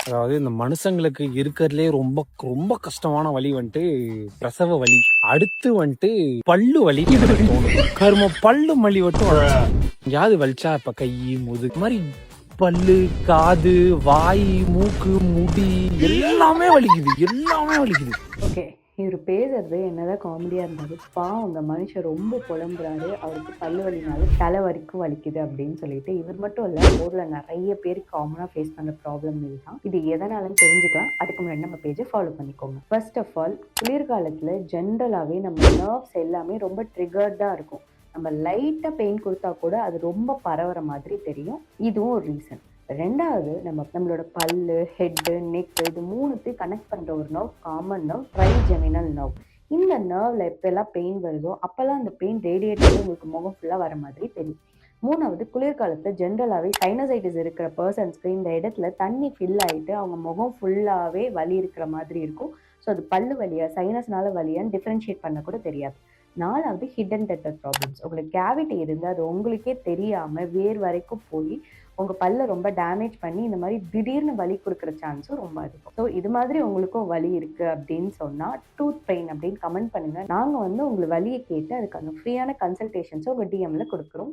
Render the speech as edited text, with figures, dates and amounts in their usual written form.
அதாவது இந்த மனுஷங்களுக்கு இருக்கிறதுலே ரொம்ப ரொம்ப கஷ்டமான வலி வந்துட்டு பிரசவ வலி. அடுத்து வந்துட்டு பல்லு வலி எனக்கு தோணும். கரும பல்லு வலி மட்டும் எங்கேயாவது வலிச்சா இப்ப கை முதுகு மாதிரி பல்லு, காது, வாய், மூக்கு, முடி எல்லாமே வலிக்குது, எல்லாமே வலிக்குது. ஓகே, இவர் பேசுறது என்னதான் காமெடியா இருந்தாலும் பாவம் அந்த மனுஷன் ரொம்ப புலம்புறாரு. அவருக்கு பல்லு வலினால தலை வரைக்கும் வலிக்குது அப்படின்னு சொல்லிட்டு. இவர் மட்டும் இல்ல, ஊர்ல நிறைய பேர் காமனா ஃபேஸ் பண்ற ப்ராப்ளம் இதுதான். இது எதனாலன்னு தெரிஞ்சுக்கலாம். அதுக்கு முன்னாடி நம்ம பேஜை ஃபாலோ பண்ணிக்கோங்க. ஃபர்ஸ்ட் ஆஃப் ஆல், குளிர்காலத்துல ஜென்ரலாவே நம்ம நர்வ்ஸ் எல்லாமே ரொம்ப ட்ரிகர்டா இருக்கும். நம்ம லைட்டா பெயின் கொடுத்தா கூட அது ரொம்ப பரவுற மாதிரி தெரியும். இதுவும் ஒரு ரீசன். ரெண்டாவது, நம்மளோட பல்லு, ஹெட்டு, நெக் இது மூணுத்தையும் கனெக்ட் பண்ற ஒரு nerve, common nerve, trigeminal nerve. இந்த நர்வ்ல எப்பெல்லாம் பெயின் வருதோ அப்பெல்லாம் அந்த பெயின் ரேடியேட் ஆகி உங்களுக்கு முகம் ஃபுல்லா வர மாதிரி தெரியும். மூணாவது, குளிர்காலத்துல ஜென்ரலாவே சைனசைட்டிஸ் இருக்கிற பர்சன்ஸ்க்கு இந்த இடத்துல தண்ணி ஃபில் ஆயிட்டு அவங்க முகம் ஃபுல்லாவே வலி இருக்கிற மாதிரி இருக்கும். ஸோ அது பல்லு வலியா சைனஸ்னால வலியான்னு டிஃபரன்ஷியேட் பண்ண கூட தெரியாது. நாலாவது, ஹிடன் டென்டல் ப்ராப்ளம்ஸ். உங்களுக்கு கேவிட்டி இருந்து அது உங்களுக்கே தெரியாம வேர் வரைக்கும் போய் உங்க பல்ல ரொம்ப டேமேஜ் பண்ணி இந்த மாதிரி திடீர்னு வலி கொடுக்குற சான்ஸும் ரொம்ப அதிகம். ஸோ இது மாதிரி உங்களுக்கும் வலி இருக்கு அப்படின்னு சொன்னா டூத் பெயின் அப்படின்னு கமெண்ட் பண்ணுங்க. நாங்க உங்களுக்கு வலியை கேட்டு அதுக்கான ஃப்ரீயான கன்சல்டேஷன்ஸ் உங்க டிஎம்ல கொடுக்குறோம்.